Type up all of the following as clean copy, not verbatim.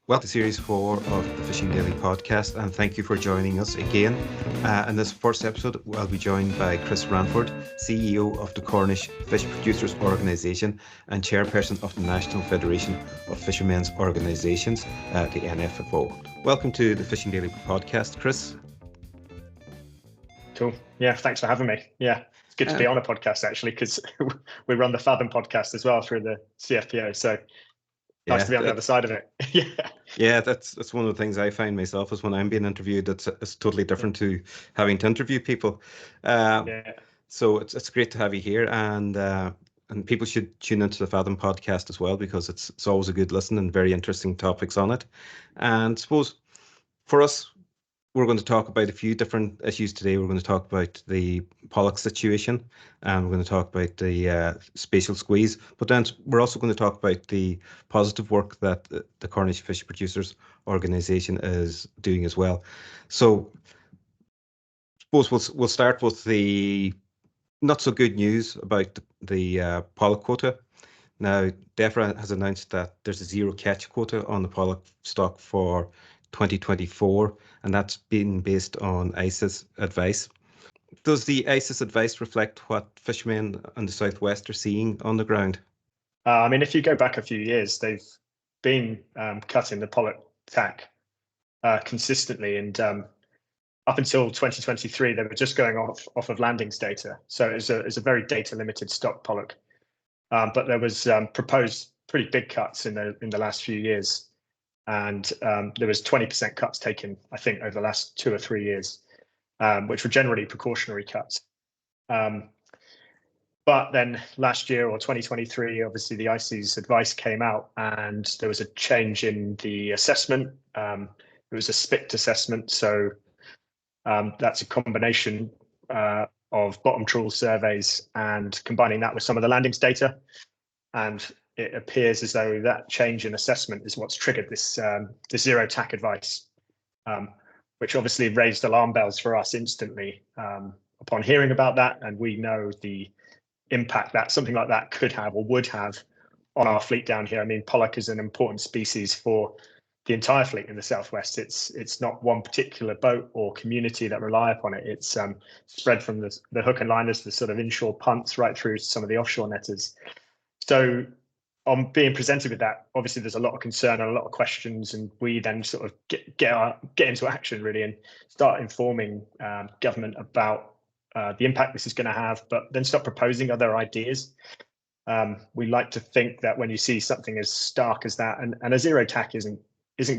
Welcome to Series 4 of the Fishing Daily podcast, and thank you for joining us again. In this first episode, I'll be joined by Chris Ranford, CEO of the Cornish Fish Producers Organisation and Chairperson of the National Federation of Fishermen's Organisations, the NFFO. Welcome to the Fishing Daily podcast, Chris. Cool. Yeah, thanks for having me. Yeah, it's good to be on a podcast, actually, because we run the Fathom podcast as well through the CFPO, so nice to be on the other side of it. Yeah, that's one of the things I find myself is when I'm being interviewed, it's totally different to having to interview people. So it's great to have you here, and people should tune into the Fathom podcast as well, because it's always a good listen and very interesting topics on it. And I suppose for us, we're going to talk about a few different issues today. We're going to talk about the pollack situation, and we're going to talk about the spatial squeeze. But then we're also going to talk about the positive work that the Cornish Fish Producers Organisation is doing as well. So I suppose we'll start with the not so good news about the pollack quota. Now, DEFRA has announced that there's a zero catch quota on the pollack stock for 2024, and that's been based on ICES advice. Does the ICES advice reflect what fishermen in the southwest are seeing on the ground? If you go back a few years, they've been cutting the pollack tack consistently, and up until 2023, they were just going off of landings data. So it's a very data limited stock pollack, but there was proposed pretty big cuts in the last few years. And there was 20% cuts taken, I think, over the last 2 or 3 years, which were generally precautionary cuts. But then last year, or 2023, obviously the ICES advice came out, and there was a change in the assessment. It was a SPICT assessment, so that's a combination of bottom trawl surveys and combining that with some of the landings data. And it appears as though that change in assessment is what's triggered this zero tack advice, which obviously raised alarm bells for us instantly upon hearing about that. And we know the impact that something like that could have or would have on our fleet down here. I mean, pollack is an important species for the entire fleet in the southwest. It's not one particular boat or community that rely upon it. It's spread from the hook and liners, the sort of inshore punts, right through to some of the offshore netters. So on being presented with that, obviously there's a lot of concern and a lot of questions, and we then sort of get into action really and start informing government about the impact this is going to have, but then start proposing other ideas. We like to think that when you see something as stark as that, and a zero tack isn't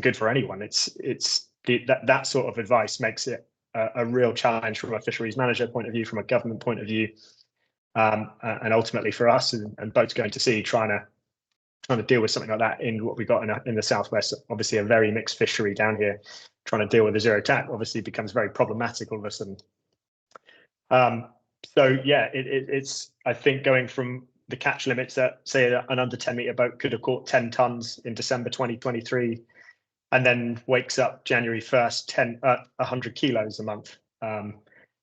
good for anyone. That sort of advice makes it a real challenge from a fisheries manager point of view, from a government point of view. And ultimately for us and boats going to sea, trying to deal with something like that in what we got in the southwest, obviously a very mixed fishery down here, trying to deal with a zero tack obviously becomes very problematic all of a sudden. So yeah, it's I think going from the catch limits that say an under 10 meter boat could have caught 10 tons in December 2023, and then wakes up January 1st 100 kilos a month.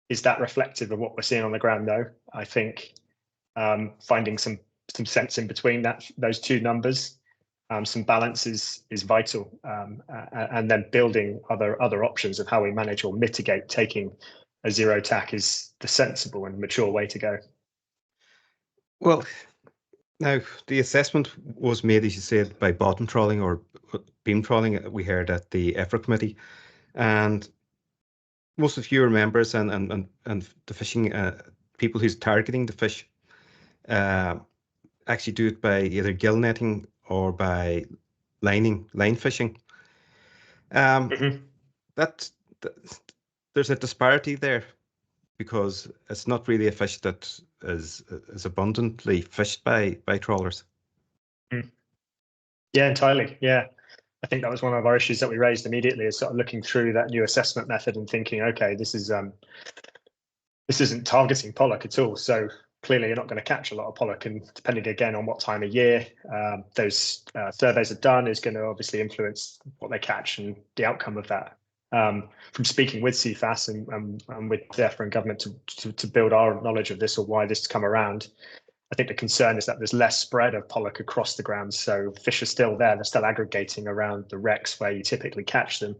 Is that reflective of what we're seeing on the ground, though? I think finding some sense in between those two numbers, some balance is vital, and then building other options of how we manage or mitigate taking a zero tack is the sensible and mature way to go. Well, now the assessment was made, as you said, by bottom trawling or beam trawling. We heard at the EFRA committee, and most of your members and the fishing people who's targeting the fish actually do it by either gill netting or by line fishing. That there's a disparity there, because it's not really a fish that is abundantly fished by trawlers. Yeah, entirely. Yeah. I think that was one of our issues that we raised immediately, is sort of looking through that new assessment method and thinking, okay, this isn't targeting pollack at all. So clearly you're not going to catch a lot of pollack, and depending again on what time of year those surveys are done is going to obviously influence what they catch and the outcome of that. From speaking with CFAS and with DEFRA and government to build our knowledge of this or why this has come around, I think the concern is that there's less spread of pollock across the ground. So fish are still there. They're still aggregating around the wrecks where you typically catch them.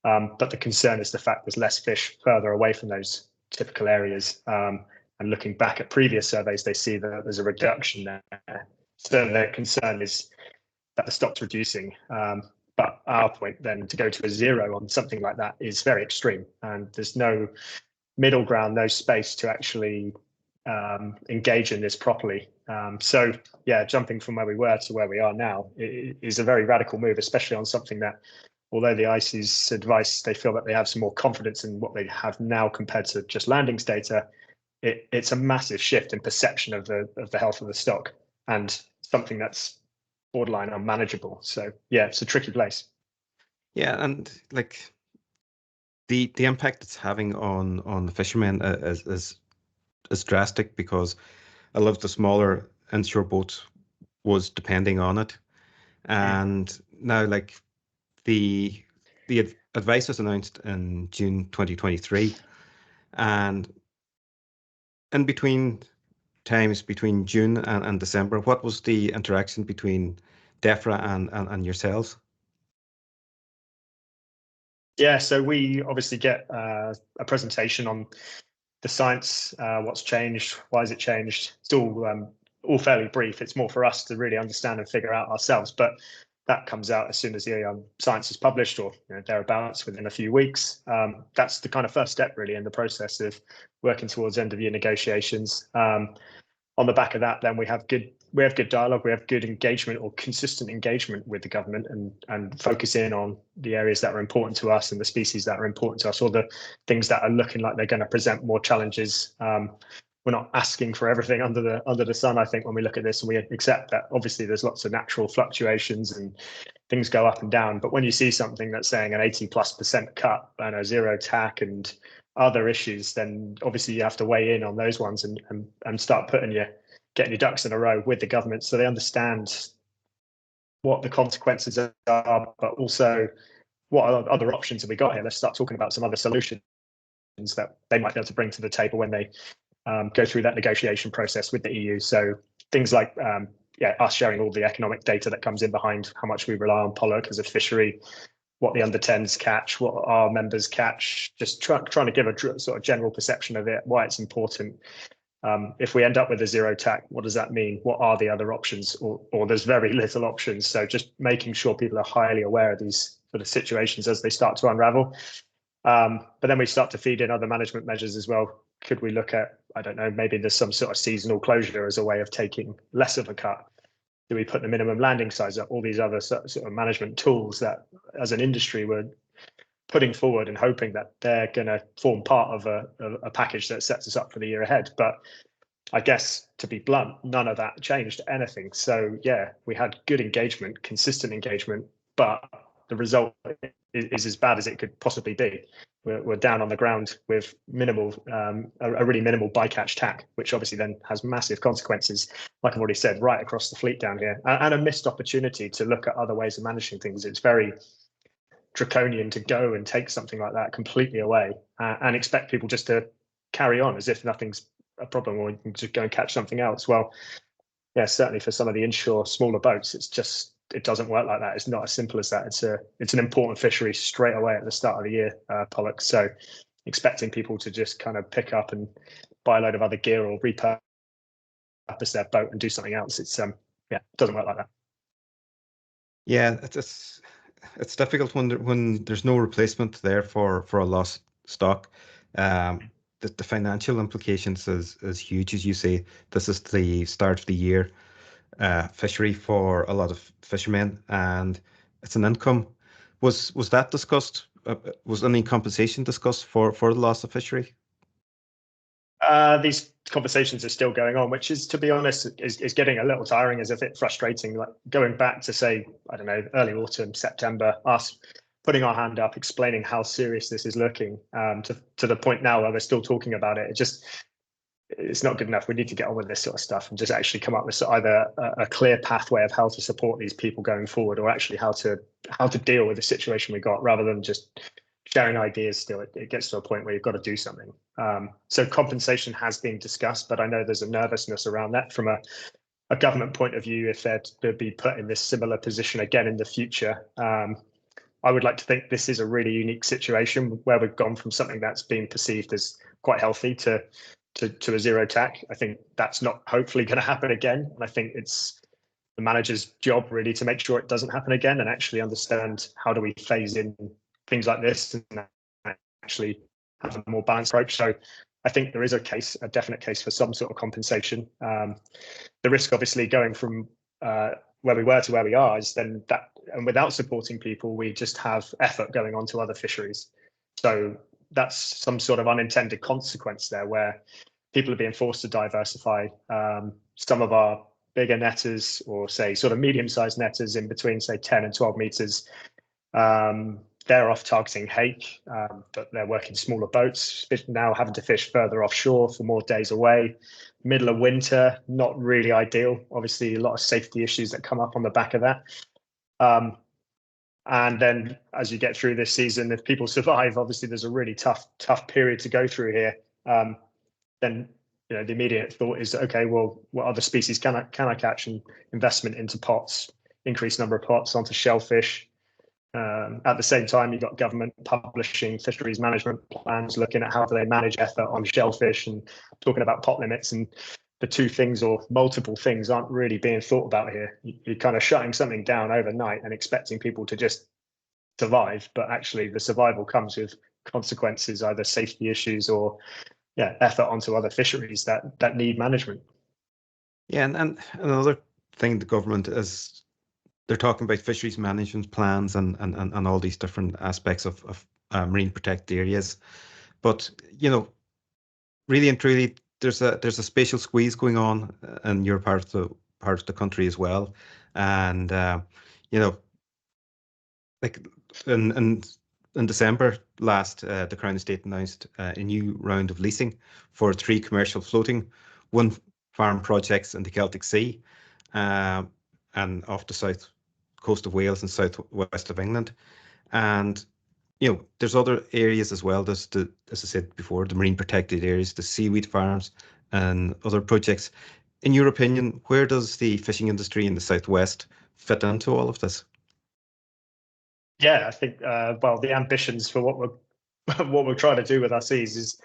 But the concern is the fact there's less fish further away from those typical areas. And looking back at previous surveys, they see that there's a reduction there. So their concern is that the stock's reducing. But our point then, to go to a zero on something like that is very extreme. And there's no middle ground, no space to actually engage in this properly. So yeah, jumping from where we were to where we are now is a very radical move, especially on something that, although the ICES advice, they feel that they have some more confidence in what they have now compared to just landings data. It's a massive shift in perception of the health of the stock, and something that's borderline unmanageable. So yeah, it's a tricky place. Yeah, and like the impact it's having on the fishermen is drastic, because a lot of the smaller inshore boats was depending on it, and now like the advice was announced in June 2023, and in between times between June and December, what was the interaction between DEFRA and yourselves? Yeah, so we obviously get a presentation on the science, what's changed, why has it changed. It's all fairly brief. It's more for us to really understand and figure out ourselves. But that comes out as soon as the science is published, or thereabouts, within a few weeks. That's the kind of first step really in the process of working towards end of year negotiations. On the back of that, then we have good dialogue, we have good engagement, or consistent engagement with the government, and focus in on the areas that are important to us and the species that are important to us, or the things that are looking like they're going to present more challenges. We're not asking for everything under the sun, I think, when we look at this, and we accept that obviously there's lots of natural fluctuations and things go up and down. But when you see something that's saying an 80+% cut and a zero tack and other issues, then obviously you have to weigh in on those ones and start getting your ducks in a row with the government, so they understand what the consequences are, but also what other options have we got here. Let's start talking about some other solutions that they might be able to bring to the table when they go through that negotiation process with the EU. So things like us sharing all the economic data that comes in behind how much we rely on pollock as a fishery, what the under 10s catch, what our members catch, just trying to give a sort of general perception of it, why it's important. If we end up with a zero tack, what does that mean? What are the other options? Or there's very little options. So just making sure people are highly aware of these sort of situations as they start to unravel. But then we start to feed in other management measures as well. Could we look at, I don't know, maybe there's some sort of seasonal closure as a way of taking less of a cut? Do we put the minimum landing size up? All these other sort of management tools that as an industry we're putting forward and hoping that they're going to form part of a package that sets us up for the year ahead. But I guess, to be blunt, none of that changed anything. So yeah, we had good engagement, consistent engagement, but the result is as bad as it could possibly be. We're down on the ground with minimal, a really minimal bycatch tack, which obviously then has massive consequences, like I've already said, right across the fleet down here, and a missed opportunity to look at other ways of managing things. It's very draconian to go and take something like that completely away and expect people just to carry on as if nothing's a problem, or you can just go and catch something else. Well, yeah, certainly for some of the inshore smaller boats, it doesn't work like that. It's not as simple as that. It's an important fishery straight away at the start of the year, pollock. So expecting people to just kind of pick up and buy a load of other gear or repurpose their boat and do something else, it doesn't work like that. Yeah, it's difficult when there's no replacement there for a lost stock. The financial implications is huge, as you say. This is the start of the year fishery for a lot of fishermen, and it's an income. Was that discussed? Was any compensation discussed for the loss of fishery? These conversations are still going on, which is, to be honest, is getting a little tiring, is a bit frustrating. Like going back to, say, I don't know, early autumn, September, us putting our hand up, explaining how serious this is looking, to the point now where we're still talking about it. It's not good enough. We need to get on with this sort of stuff and just actually come up with either a clear pathway of how to support these people going forward, or actually how to deal with the situation we got, rather than just sharing ideas still. It gets to a point where you've got to do something. So compensation has been discussed, but I know there's a nervousness around that from a government point of view, if they'd be put in this similar position again in the future. I would like to think this is a really unique situation where we've gone from something that's been perceived as quite healthy to a zero tax. I think that's not hopefully going to happen again. And I think it's the manager's job really to make sure it doesn't happen again and actually understand how do we phase in things like this and actually have a more balanced approach. So I think there is a definite case for some sort of compensation. The risk obviously going from where we were to where we are is then that, and without supporting people, we just have effort going on to other fisheries. So that's some sort of unintended consequence there where people are being forced to diversify. Some of our bigger netters, or say sort of medium-sized netters in between say 10 and 12 meters, they're off targeting hake, but they're working smaller boats, now having to fish further offshore for more days away. Middle of winter, not really ideal. Obviously, a lot of safety issues that come up on the back of that. And then as you get through this season, if people survive, obviously there's a really tough period to go through here. Then the immediate thought is, okay, well, what other species can I catch? And investment into pots, increased number of pots onto shellfish. At the same time, you've got government publishing fisheries management plans, looking at how do they manage effort on shellfish and talking about pot limits. And the two things or multiple things aren't really being thought about here. You're kind of shutting something down overnight and expecting people to just survive, but actually the survival comes with consequences, either safety issues or effort onto other fisheries that need management. Yeah, and another thing the government is, they're talking about fisheries management plans and all these different aspects of marine protected areas, but really and truly, there's a spatial squeeze going on in your part of the country as well, and like in December last, the Crown Estate announced a new round of leasing for 3 commercial floating wind farm projects in the Celtic Sea, and off the south coast of Wales and southwest of England. And there's other areas as well. There's as I said before, the marine protected areas, the seaweed farms, and other projects. In your opinion, where does the fishing industry in the southwest fit into all of this? Yeah, I think well, the ambitions for what we're trying to do with our seas is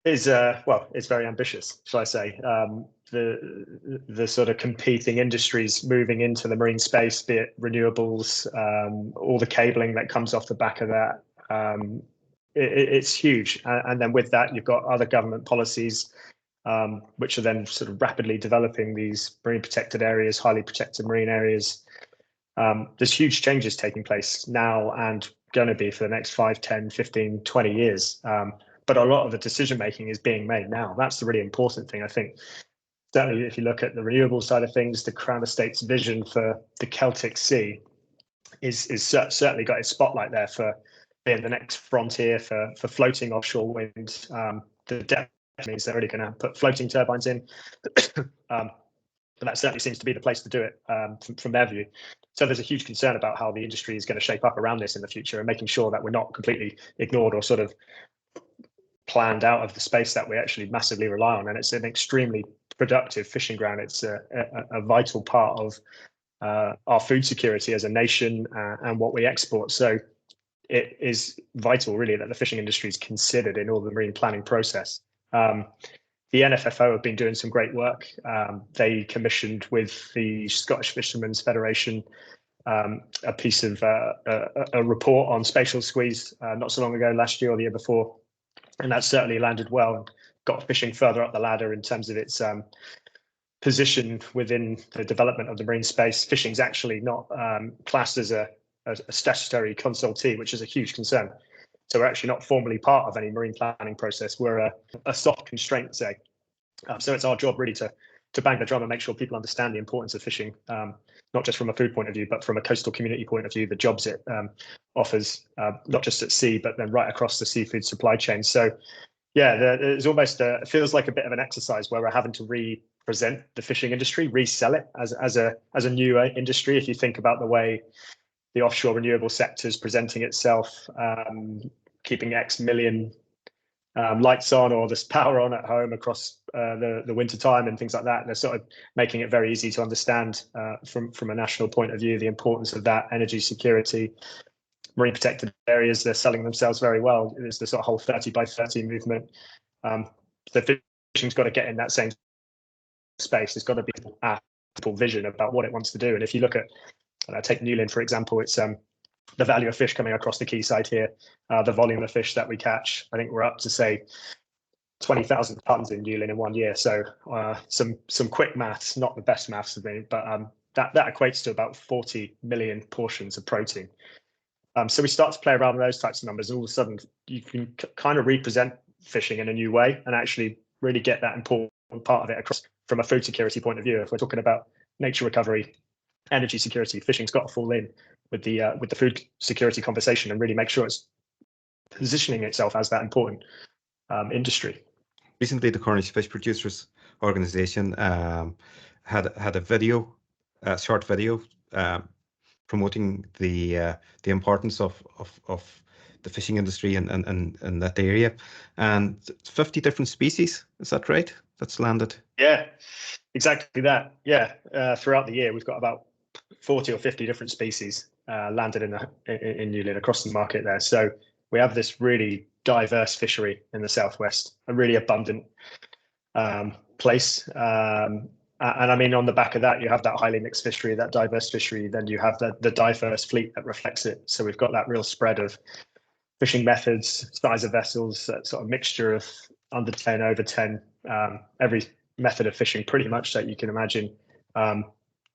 it's very ambitious, shall I say. The sort of competing industries moving into the marine space, be it renewables, all the cabling that comes off the back of that, it's huge. And then with that, you've got other government policies, which are then sort of rapidly developing these marine protected areas, highly protected marine areas. There's huge changes taking place now and going to be for the next 5, 10, 15, 20 years. But a lot of the decision making is being made now. That's the really important thing, I think. Certainly, if you look at the renewable side of things, the Crown Estate's vision for the Celtic Sea is certainly got its spotlight there for being the next frontier for floating offshore wind. The depth means they're really going to put floating turbines in. But that certainly seems to be the place to do it from their view. So there's a huge concern about how the industry is going to shape up around this in the future and making sure that we're not completely ignored or sort of planned out of the space that we actually massively rely on. And it's an extremely productive fishing ground. It's a vital part of our food security as a nation and what we export. So it is vital, really, that the fishing industry is considered in all the marine planning process. The NFFO have been doing some great work. They commissioned with the Scottish Fishermen's Federation a piece of a report on spatial squeeze not so long ago, last year or the year before. And that certainly landed well and got fishing further up the ladder in terms of its position within the development of the marine space. Fishing's actually not classed as a statutory consultee, which is a huge concern. So we're actually not formally part of any marine planning process. We're a soft constraint, say. So it's our job really to bang the drum and make sure people understand the importance of fishing, not just from a food point of view, but from a coastal community point of view, the jobs it offers, not just at sea, but then right across the seafood supply chain. So yeah, there's almost it feels like a bit of an exercise where we're having to represent the fishing industry, resell it as a new industry. If you think about the way the offshore renewable sectors presenting itself, keeping X million lights on or this power on at home across the winter time and things like that. They're sort of making it very easy to understand from a national point of view the importance of that, energy security, marine protected areas. They're selling themselves very well. There's the sort of whole 30 by 30 movement. So fishing's got to get in that same space. It's got to be a full vision about what it wants to do. And if you look at, take Newlyn for example, it's the value of fish coming across the quayside here, the volume of fish that we catch. I think we're up to say 20,000 tons in Newlyn in 1 year. So some quick maths, not the best maths of me, but that equates to about 40 million portions of protein. So we start to play around with those types of numbers, and all of a sudden you can kind of represent fishing in a new way and actually really get that important part of it across from a food security point of view. If we're talking about nature recovery, energy security, fishing's got to fall in with the food security conversation and really make sure it's positioning itself as that important industry. Recently, the Cornish Fish Producers Organisation had a video, a short video, promoting the importance of the fishing industry in that area, and 50 different species. Is that right? That's landed. Yeah, exactly that. Yeah, throughout the year we've got about 40 or 50 different species landed in Newlyn across the market there. So we have this really diverse fishery in the southwest, a really abundant place. And I mean, on the back of that, you have that highly mixed fishery, that diverse fishery. Then you have the diverse fleet that reflects it. So we've got that real spread of fishing methods, size of vessels, that sort of mixture of under 10, over 10, every method of fishing pretty much that you can imagine,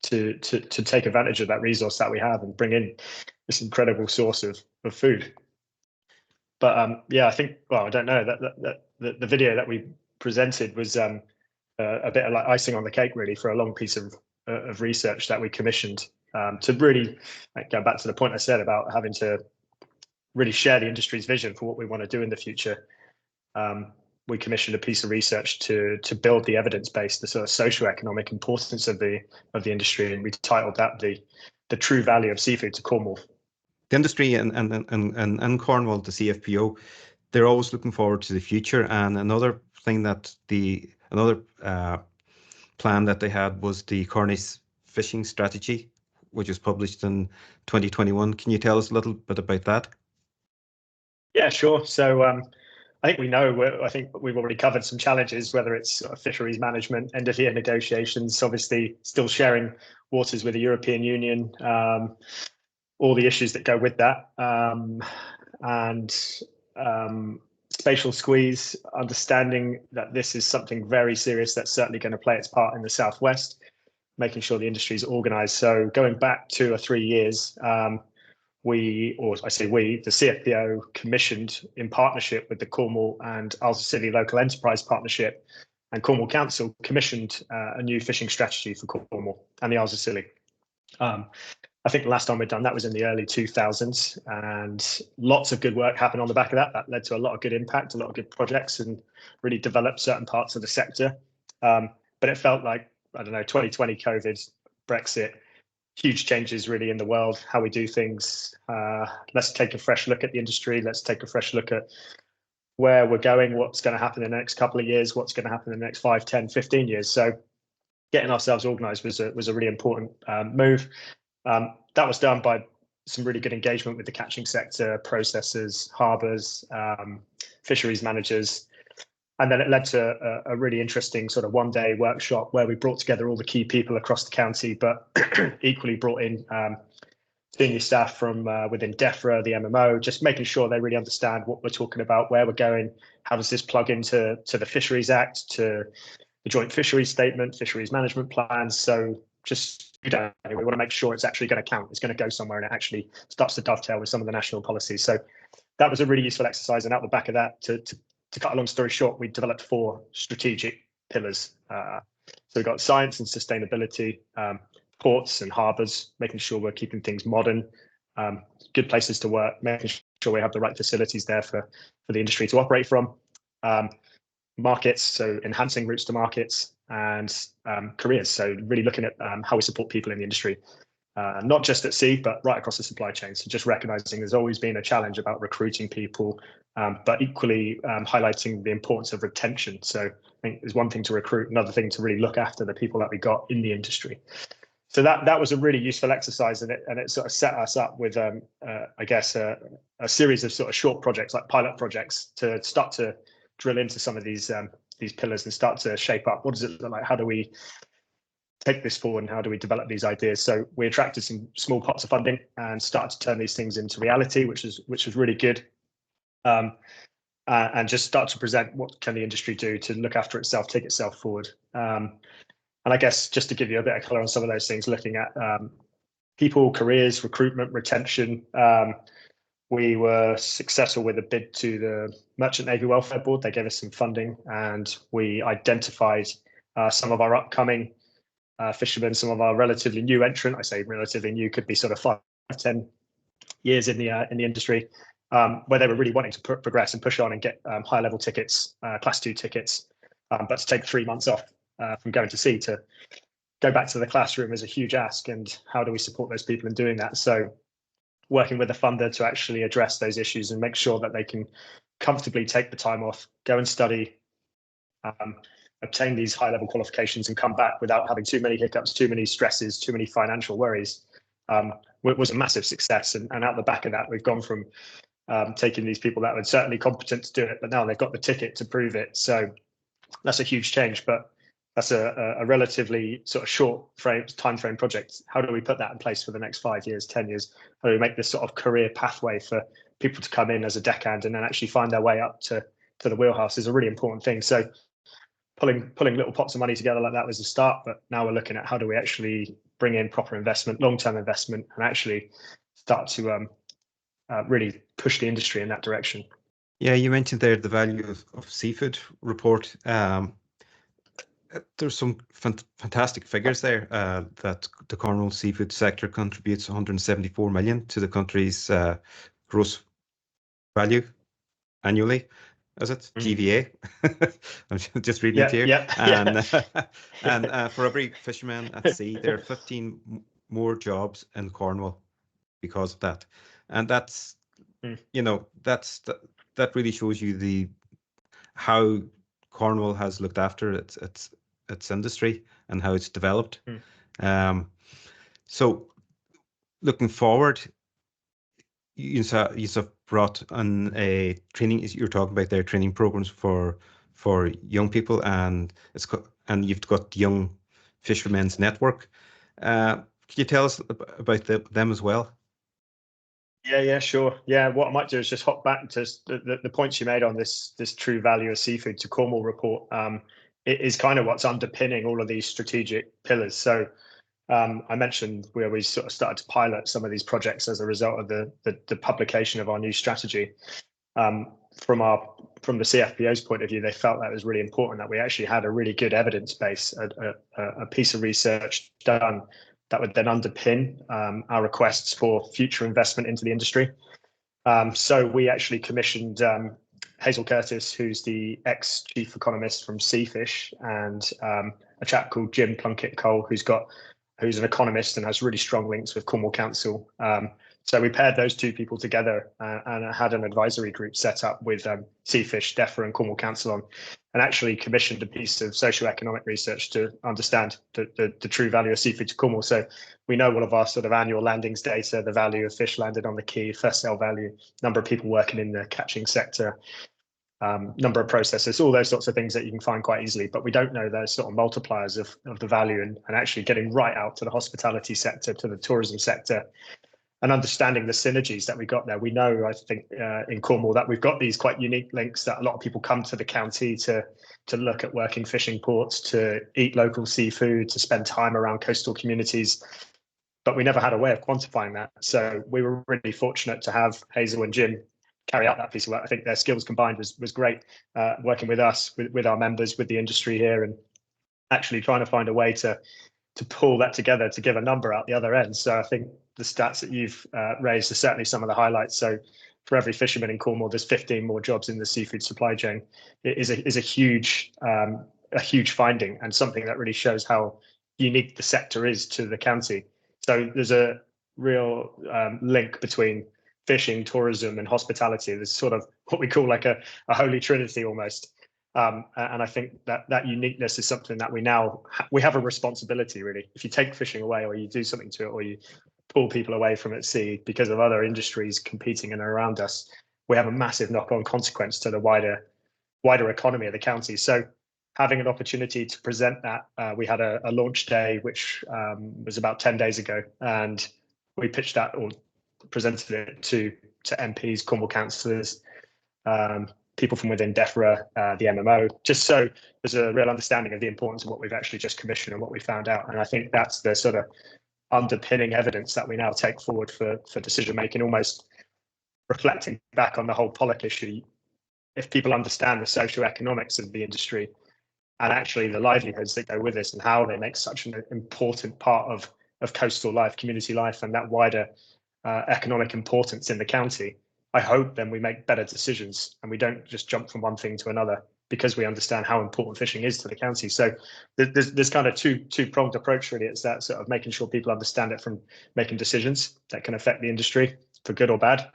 to take advantage of that resource that we have and bring in this incredible source of food. But yeah, I think, well, I don't know, that the video that we presented was a bit of like icing on the cake, really, for a long piece of research that we commissioned to really go back to the point I said about having to really share the industry's vision for what we want to do in the future. We commissioned a piece of research to build the evidence base, the sort of socioeconomic importance of the industry, and we titled that the true value of seafood to Cornwall. The industry and Cornwall, the CFPO, they're always looking forward to the future. And another thing that another plan that they had was the Cornish fishing strategy, which was published in 2021. Can you tell us a little bit about that? Yeah, sure. So I think we know, I think we've already covered some challenges, whether it's fisheries management, end of year negotiations, obviously still sharing waters with the European Union, all the issues that go with that, and spatial squeeze, understanding that this is something very serious that's certainly going to play its part in the southwest, making sure the industry is organised. So going back 2 or 3 years, the CFPO commissioned, in partnership with the Cornwall and Isles of Scilly Local Enterprise Partnership and Cornwall Council, commissioned a new fishing strategy for Cornwall and the Isles of Scilly. I think the last time we'd done that was in the early 2000s, and lots of good work happened on the back of that. That led to a lot of good impact, a lot of good projects, and really developed certain parts of the sector. But it felt like, I don't know, 2020, COVID, Brexit, huge changes really in the world, how we do things. Let's take a fresh look at the industry. Let's take a fresh look at where we're going, what's going to happen in the next couple of years, what's going to happen in the next 5, 10, 15 years. So getting ourselves organised was a really important move. That was done by some really good engagement with the catching sector, processors, harbours, fisheries managers. And then it led to a really interesting sort of one-day workshop where we brought together all the key people across the county, but equally brought in senior staff from within DEFRA, the MMO, just making sure they really understand what we're talking about, where we're going, how does this plug into the Fisheries Act, to the Joint Fisheries Statement, Fisheries Management Plans. So just, we want to make sure it's actually going to count, it's going to go somewhere, and it actually starts to dovetail with some of the national policies. So that was a really useful exercise. And out the back of that, to cut a long story short, we developed 4 strategic pillars. So we've got science and sustainability, ports and harbours, making sure we're keeping things modern, good places to work, making sure we have the right facilities there for the industry to operate from, markets, so enhancing routes to markets, and careers. So really looking at how we support people in the industry. not just at sea, but right across the supply chain. So just recognizing there's always been a challenge about recruiting people, but equally highlighting the importance of retention. So I think there's one thing to recruit, another thing to really look after the people that we got in the industry. So that was a really useful exercise, and it sort of set us up with, I guess, a series of sort of short projects, like pilot projects, to start to drill into some of these pillars and start to shape up. What does it look like? How do we take this forward, and how do we develop these ideas? So we attracted some small pots of funding and started to turn these things into reality, which was really good. And just start to present what can the industry do to look after itself, take itself forward. And I guess just to give you a bit of color on some of those things, looking at people, careers, recruitment, retention, we were successful with a bid to the Merchant Navy Welfare Board. They gave us some funding, and we identified some of our upcoming fishermen, some of our relatively new entrant. I say relatively new, could be sort of 5, 10 years in the industry, where they were really wanting to progress and push on and get higher level tickets, class 2 tickets, but to take 3 months off from going to sea to go back to the classroom is a huge ask. And how do we support those people in doing that? So working with the funder to actually address those issues and make sure that they can comfortably take the time off, go and study, obtain these high level qualifications and come back without having too many hiccups, too many stresses, too many financial worries, was a massive success. And out the back of that, we've gone from taking these people that were certainly competent to do it, but now they've got the ticket to prove it. So that's a huge change, but that's a relatively sort of short time frame project. How do we put that in place for the next 5 years, 10 years? How do we make this sort of career pathway for people to come in as a deckhand and then actually find their way up to the wheelhouse is a really important thing. So pulling little pots of money together like that was the start, but now we're looking at how do we actually bring in proper investment, long-term investment, and actually start to really push the industry in that direction. Yeah, you mentioned there the value of seafood report. There's some fantastic figures there that the Cornwall seafood sector contributes 174 million to the country's gross value annually. Is it GVA? I'm just reading it here. Yeah. And for every fisherman at sea, there are 15 more jobs in Cornwall because of that. And that's, you know, that really shows you how Cornwall has looked after its industry and how it's developed. So looking forward, you have brought on a training. You're talking about their training programs for young people, and you've got the Young Fishermen's Network. Can you tell us about them as well? Yeah, sure. Yeah, what I might do is just hop back to the points you made on this true value of seafood to Cornwall report. It is kind of what's underpinning all of these strategic pillars. So I mentioned where we sort of started to pilot some of these projects as a result of the publication of our new strategy. From the CFPO's point of view, they felt that was really important that we actually had a really good evidence base, a piece of research done that would then underpin our requests for future investment into the industry. So we actually commissioned Hazel Curtis, who's the ex-chief economist from Seafish, and a chap called Jim Plunkett-Cole, who's an economist and has really strong links with Cornwall Council. So we paired those two people together and had an advisory group set up with Seafish, DEFRA and Cornwall Council on, and actually commissioned a piece of socioeconomic research to understand the true value of seafood to Cornwall. So we know all of our sort of annual landings data, the value of fish landed on the quay, first sale value, number of people working in the catching sector, number of processors, all those sorts of things that you can find quite easily, but we don't know those sort of multipliers of the value and actually getting right out to the hospitality sector, to the tourism sector, and understanding the synergies that we got there. We know, I think, in Cornwall that we've got these quite unique links that a lot of people come to the county to look at working fishing ports, to eat local seafood, to spend time around coastal communities, but we never had a way of quantifying that. So we were really fortunate to have Hazel and Jim carry out that piece of work. I think their skills combined was great, working with us, with our members, with the industry here, and actually trying to find a way to pull that together to give a number out the other end. So I think the stats that you've raised are certainly some of the highlights. So for every fisherman in Cornwall, there's 15 more jobs in the seafood supply chain. It is a huge finding, and something that really shows how unique the sector is to the county. So there's a real link between fishing, tourism, and hospitality. There's sort of what we call like a holy trinity almost. And I think that uniqueness is something that we have a responsibility, really. If you take fishing away, or you do something to it, or you pull people away from at sea because of other industries competing in and around us, we have a massive knock-on consequence to the wider economy of the county. So having an opportunity to present that, we had a launch day, which was about 10 days ago, and we pitched that or presented it to MPs, Cornwall councillors, people from within DEFRA, the MMO, just so there's a real understanding of the importance of what we've actually just commissioned and what we found out. And I think that's the sort of underpinning evidence that we now take forward for decision making, almost reflecting back on the whole pollack issue. If people understand the socioeconomics of the industry and actually the livelihoods that go with this and how they make such an important part of coastal life, community life, and that wider economic importance in the county, I hope then we make better decisions and we don't just jump from one thing to another, because we understand how important fishing is to the county. So there's kind of two-pronged approach, really. It's that sort of making sure people understand it from making decisions that can affect the industry for good or bad.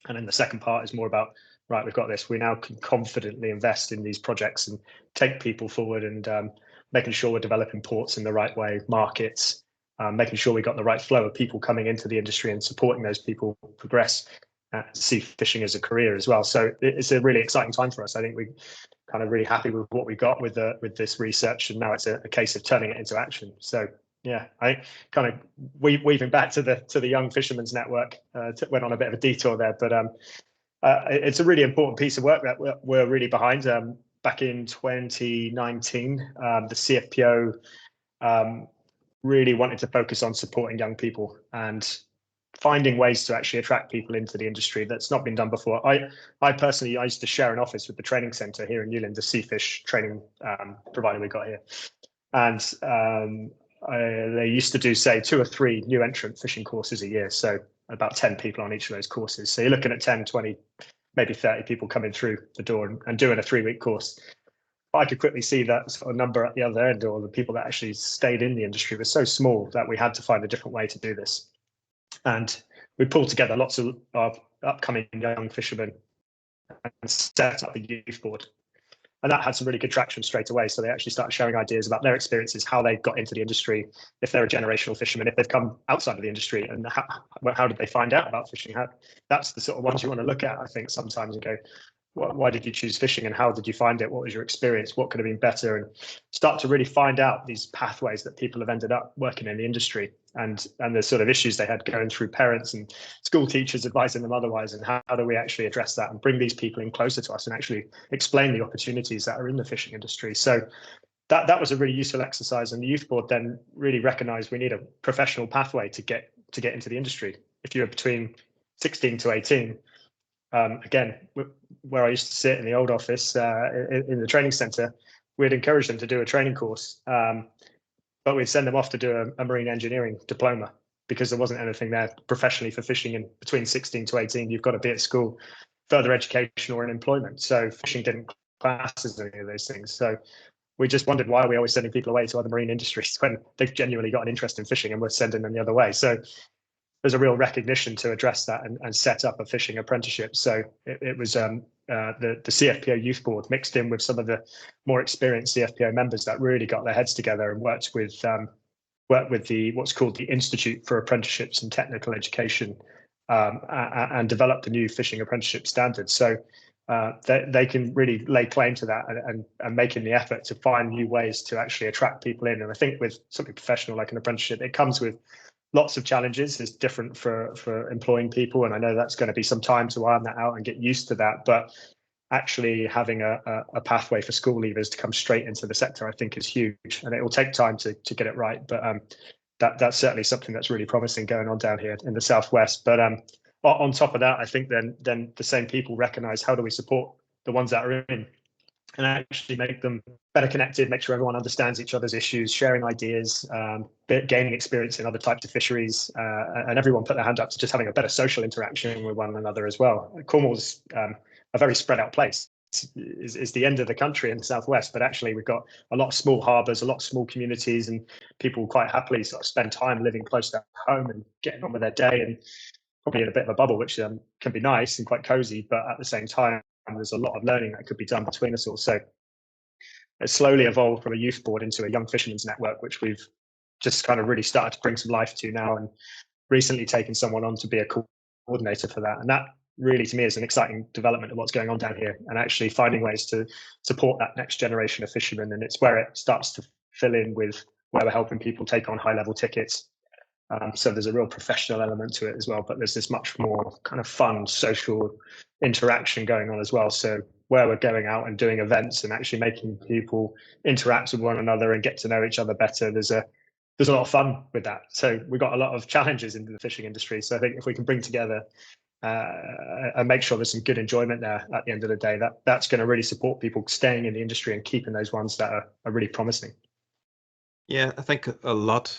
And then the second part is more about, right, we've got this. We now can confidently invest in these projects and take people forward, and making sure we're developing ports in the right way, markets, making sure we got the right flow of people coming into the industry and supporting those people progress see fishing as a career as well. So it's a really exciting time for us. I think we're kind of really happy with what we got with this research, and now it's a case of turning it into action. So yeah, I kind of weaving back to the Young Fishermen's Network, went on a bit of a detour there, but it's a really important piece of work that we're really behind. Back in 2019, the CFPO really wanted to focus on supporting young people and finding ways to actually attract people into the industry. That's not been done before. I personally, I used to share an office with the training centre here in Newland, the Seafish training provider we got here. And they used to do, say, 2 or 3 new entrant fishing courses a year. So about 10 people on each of those courses. So you're looking at 10, 20, maybe 30 people coming through the door and doing a 3-week course. I could quickly see that sort of number at the other end, or the people that actually stayed in the industry, was so small that we had to find a different way to do this. And we pulled together lots of upcoming young fishermen and set up a youth board. And that had some really good traction straight away. So they actually started sharing ideas about their experiences, how they got into the industry, if they're a generational fisherman, if they've come outside of the industry, and how did they find out about fishing? That's the sort of ones you want to look at, I think, sometimes, and go, why did you choose fishing, and how did you find it? What was your experience? What could have been better? And start to really find out these pathways that people have ended up working in the industry, and the sort of issues they had going through parents and school teachers advising them otherwise, and how do we actually address that and bring these people in closer to us and actually explain the opportunities that are in the fishing industry. So that was a really useful exercise, and the youth board then really recognized we need a professional pathway to get into the industry. If you're between 16 to 18, again, where I used to sit in the old office in the training centre, we'd encourage them to do a training course, but we'd send them off to do a marine engineering diploma, because there wasn't anything there professionally for fishing. And between 16 to 18, you've got to be at school, further education, or in employment. So fishing didn't class as any of those things. So we just wondered, why are we always sending people away to other marine industries when they've genuinely got an interest in fishing, and we're sending them the other way? So there's a real recognition to address that and set up a fishing apprenticeship. So it was the CFPO Youth Board mixed in with some of the more experienced CFPO members that really got their heads together and worked with what's called the Institute for Apprenticeships and Technical Education, and developed a new fishing apprenticeship standard. So they can really lay claim to that and making the effort to find new ways to actually attract people in. And I think with something professional like an apprenticeship, it comes with lots of challenges. It's different for employing people, and I know that's going to be some time to iron that out and get used to that. But actually having a pathway for school leavers to come straight into the sector, I think, is huge, and it will take time to get it right. But that's certainly something that's really promising going on down here in the southwest. But on top of that, I think then the same people recognise, how do we support the ones that are in, and actually make them better connected, make sure everyone understands each other's issues, sharing ideas, gaining experience in other types of fisheries, and everyone put their hand up to just having a better social interaction with one another as well. Cornwall's a very spread out place. is the end of the country in the southwest, but actually we've got a lot of small harbours, a lot of small communities, and people quite happily sort of spend time living close to home and getting on with their day, and probably in a bit of a bubble, which can be nice and quite cozy, but at the same time, there's a lot of learning that could be done between us all. So it's slowly evolved from a youth board into a young fishermen's network, which we've just kind of really started to bring some life to now, and recently taken someone on to be a coordinator for that. And that really, to me, is an exciting development of what's going on down here, and actually finding ways to support that next generation of fishermen. And it's where it starts to fill in with where we're helping people take on high-level tickets. So there's a real professional element to it as well, but there's this much more kind of fun social interaction going on as well. So where we're going out and doing events and actually making people interact with one another and get to know each other better, there's a lot of fun with that. So we've got a lot of challenges in the fishing industry. So I think if we can bring together and make sure there's some good enjoyment there at the end of the day, that's going to really support people staying in the industry and keeping those ones that are really promising. Yeah, I think a lot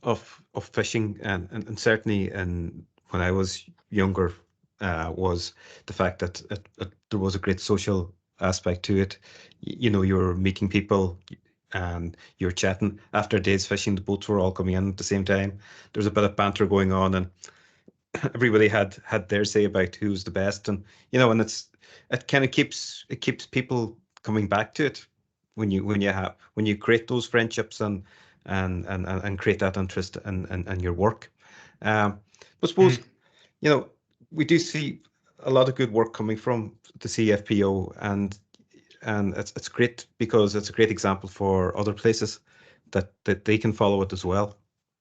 of fishing, and certainly when I was younger, was the fact that there was a great social aspect to it. You know, you're meeting people and you're chatting. After a day's fishing, the boats were all coming in at the same time. There was a bit of banter going on, and everybody had their say about who's the best, and and it kind of keeps people coming back to it when you create those friendships and create that interest in your work. But I suppose we do see a lot of good work coming from the CFPO, and it's great because it's a great example for other places that they can follow it as well.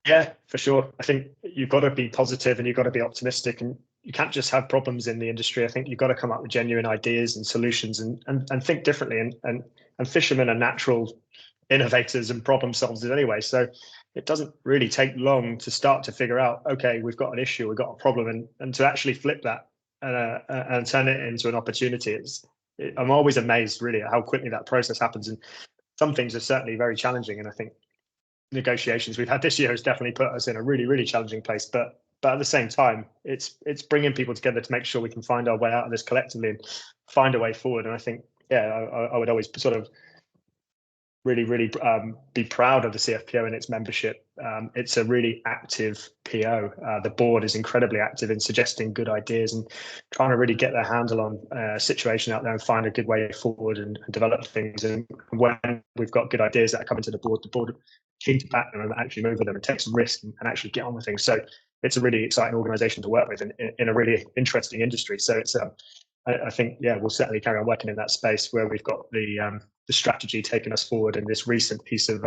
Yeah, for sure. I think you've got to be positive and you've got to be optimistic, and you can't just have problems in the industry. I think you've got to come up with genuine ideas and solutions and think differently. And fishermen are natural innovators and problem solvers anyway. So it doesn't really take long to start to figure out, okay, we've got an issue, we've got a problem, and to actually flip that and turn it into an opportunity. I'm always amazed really at how quickly that process happens. And some things are certainly very challenging. And I think negotiations we've had this year has definitely put us in a really, really challenging place. But at the same time, it's bringing people together to make sure we can find our way out of this collectively and find a way forward. And I think, I would always sort of really, really be proud of the CFPO and its membership. It's a really active PO. The board is incredibly active in suggesting good ideas and trying to really get their handle on a situation out there and find a good way forward and develop things. And when we've got good ideas that are coming to the board keen to back them and actually move with them and take some risk and actually get on with things. So it's a really exciting organisation to work with in a really interesting industry. So it's I think, we'll certainly carry on working in that space where we've got the strategy taking us forward, and this recent piece of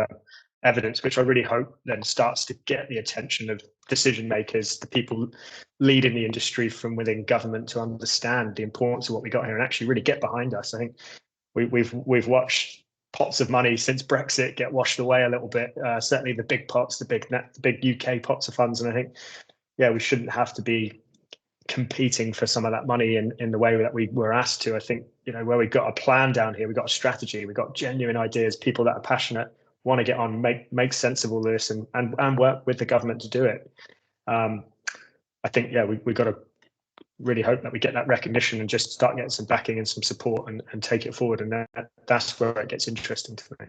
evidence, which I really hope then starts to get the attention of decision makers, the people leading the industry from within government, to understand the importance of what we got here and actually really get behind us. I think we've watched pots of money since Brexit get washed away a little bit. Certainly the big pots, the big UK pots of funds, and I think we shouldn't have to be competing for some of that money in the way that we were asked to. I think where we've got a plan down here, we've got a strategy, we've got genuine ideas, people that are passionate, want to get on, make sense of all this, and work with the government to do it. I think we've got to really hope that we get that recognition and just start getting some backing and some support and take it forward, and that's where it gets interesting to me.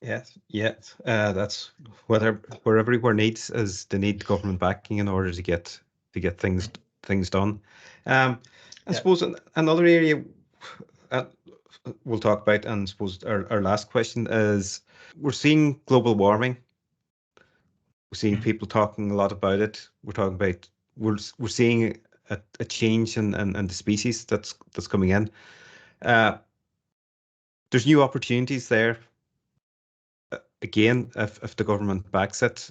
That's where everywhere needs is they need government backing in order to get things done. I suppose another area we'll talk about, and I suppose our last question is, we're seeing global warming. We're seeing people talking a lot about it. We're seeing a change in the species that's coming in. There's new opportunities there. Again, if the government backs it,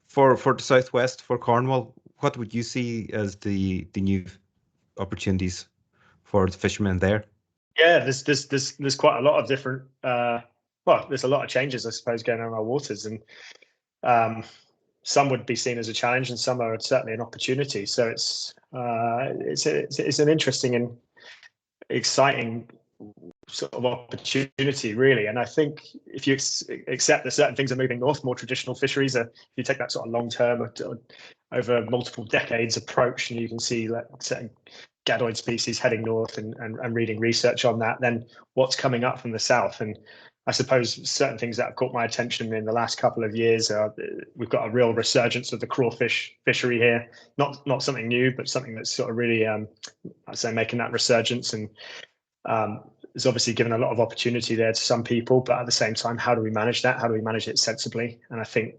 for the Southwest, for Cornwall, what would you see as the new opportunities for the fishermen there? Yeah, there's quite a lot of different. There's a lot of changes, I suppose, going on in our waters, and some would be seen as a challenge, and some are certainly an opportunity. So it's an interesting and exciting sort of opportunity, really. And I think if you accept that certain things are moving north, more traditional fisheries, if you take that sort of long-term over multiple decades approach, and you can see that certain gadoid species heading north and reading research on that, then what's coming up from the south. And I suppose certain things that have caught my attention in the last couple of years are we've got a real resurgence of the crawfish fishery here. Not something new, but something that's sort of really, I'd say, making that resurgence. And there's obviously given a lot of opportunity there to some people, but at the same time, how do we manage that? How do we manage it sensibly? And I think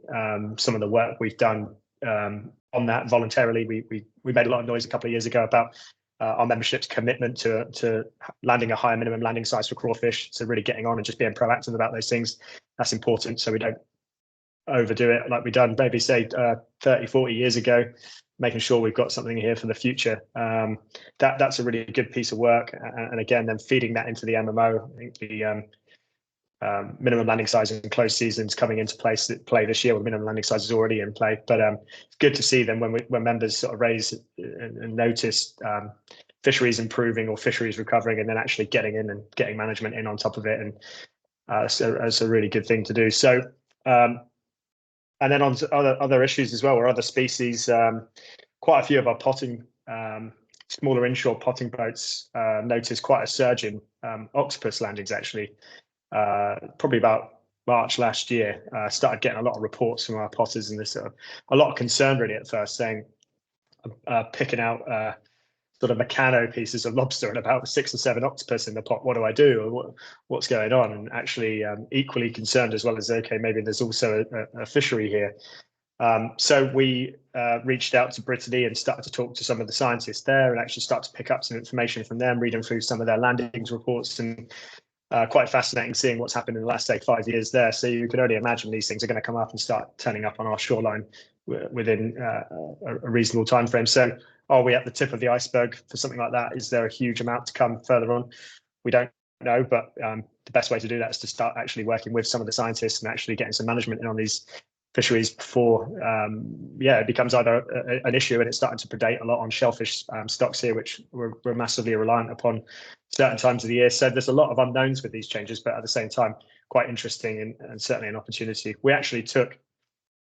some of the work we've done on that voluntarily, we made a lot of noise a couple of years ago about our membership's commitment to landing a higher minimum landing size for crawfish. So really getting on and just being proactive about those things. That's important, so we don't overdo it like we've done maybe say 30, 40 years ago, making sure we've got something here for the future. That's a really good piece of work. And again, then feeding that into the MMO. I think the minimum landing size and closed seasons coming into play this year. With minimum landing size is already in play, but it's good to see then when members sort of raise and notice fisheries improving or fisheries recovering, and then actually getting in and getting management in on top of it, and so that's a really good thing to do. So and then on to other issues as well, or other species. Quite a few of our potting smaller inshore potting boats noticed quite a surge in octopus landings actually. Probably about March last year, started getting a lot of reports from our potters, and there's a lot of concern really at first, saying picking out sort of Meccano pieces of lobster and about 6 or 7 octopus in the pot. What do I do? Or what's going on? And actually equally concerned as well as, okay, maybe there's also a fishery here. So we reached out to Brittany and started to talk to some of the scientists there, and actually start to pick up some information from them, reading through some of their landings reports, and quite fascinating seeing what's happened in the last, say, 5 years there. So you can only imagine these things are going to come up and start turning up on our shoreline within a reasonable time frame. So are we at the tip of the iceberg for something like that? Is there a huge amount to come further on? We don't know, but the best way to do that is to start actually working with some of the scientists and actually getting some management in on these fisheries before it becomes either an issue and it's starting to predate a lot on shellfish stocks here, which we're massively reliant upon certain times of the year. So there's a lot of unknowns with these changes, but at the same time quite interesting and certainly an opportunity. We actually took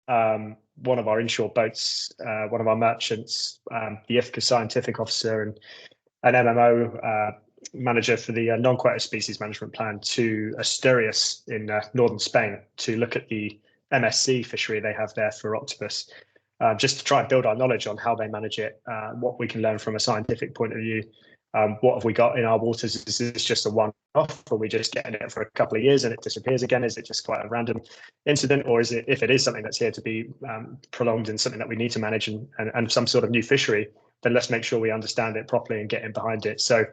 one of our inshore boats, one of our merchants, the IFCA scientific officer and an MMO manager for the non-quota species management plan, to Asturias in northern Spain to look at the MSC fishery they have there for octopus, just to try and build our knowledge on how they manage it, what we can learn from a scientific point of view. What have we got in our waters? Is this just a one-off? Are we just getting it for a couple of years and it disappears again? Is it just quite a random incident? Or is it, if it is something that's here to be prolonged and something that we need to manage and some sort of new fishery, then let's make sure we understand it properly and get in behind it. So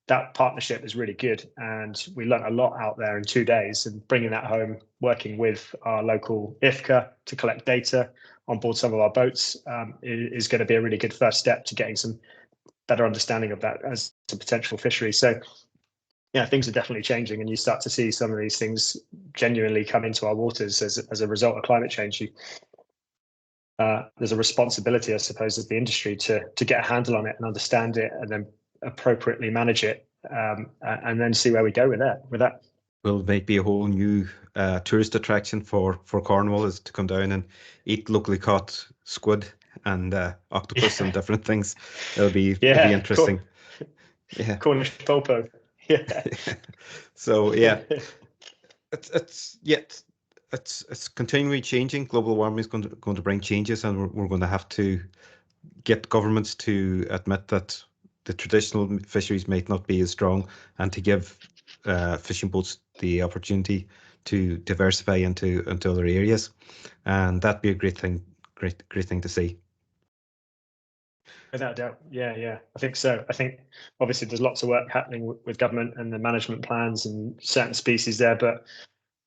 that partnership is really good. And we learned a lot out there in 2 days, and bringing that home, working with our local IFCA to collect data on board some of our boats is going to be a really good first step to getting some better understanding of that as a potential fishery. So yeah, things are definitely changing, and you start to see some of these things genuinely come into our waters as a result of climate change. There's a responsibility, I suppose, as the industry to get a handle on it and understand it, and then appropriately manage it, and then see where we go with that. Well, maybe a whole new tourist attraction for Cornwall is to come down and eat locally caught squid and octopus and different things. It'll be interesting. Cool. Yeah, Cornish popo. Yeah. So yeah, it's continually changing. Global warming is going to bring changes, and we're going to have to get governments to admit that the traditional fisheries might not be as strong, and to give fishing boats the opportunity to diversify into other areas, and that'd be a great thing to see. Without doubt, yeah, I think so. I think obviously there's lots of work happening with government and the management plans and certain species there, but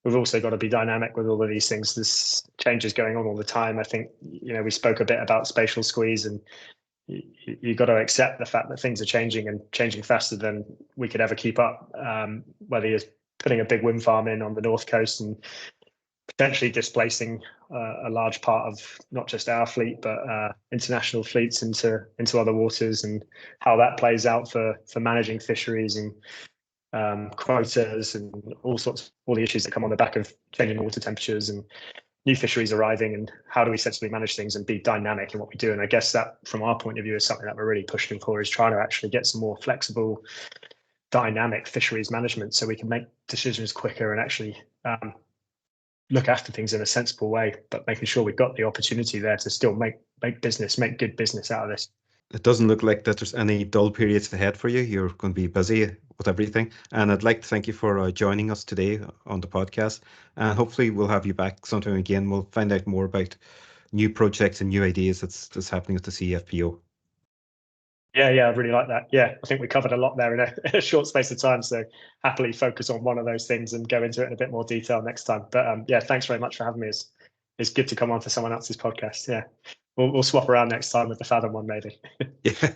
we've also got to be dynamic with all of these things. There's changes going on all the time. I think, we spoke a bit about spatial squeeze, and you've got to accept the fact that things are changing and changing faster than we could ever keep up. Whether you're putting a big wind farm in on the north coast and potentially displacing a large part of not just our fleet, but international fleets into other waters, and how that plays out for managing fisheries and quotas and all the issues that come on the back of changing water temperatures and new fisheries arriving, and how do we sensibly manage things and be dynamic in what we do. And I guess that, from our point of view, is something that we're really pushing for, is trying to actually get some more flexible, dynamic fisheries management so we can make decisions quicker and actually look after things in a sensible way, but making sure we've got the opportunity there to still make good business out of this. It doesn't look like that there's any dull periods ahead for you. You're going to be busy with everything. And I'd like to thank you for joining us today on the podcast. And hopefully we'll have you back sometime again. We'll find out more about new projects and new ideas that's happening at the CFPO. Yeah, I really like that. Yeah, I think we covered a lot there in a short space of time. So happily focus on one of those things and go into it in a bit more detail next time. But yeah, thanks very much for having me. It's good to come on to someone else's podcast. Yeah, we'll swap around next time with the Fathom one, maybe. Yeah.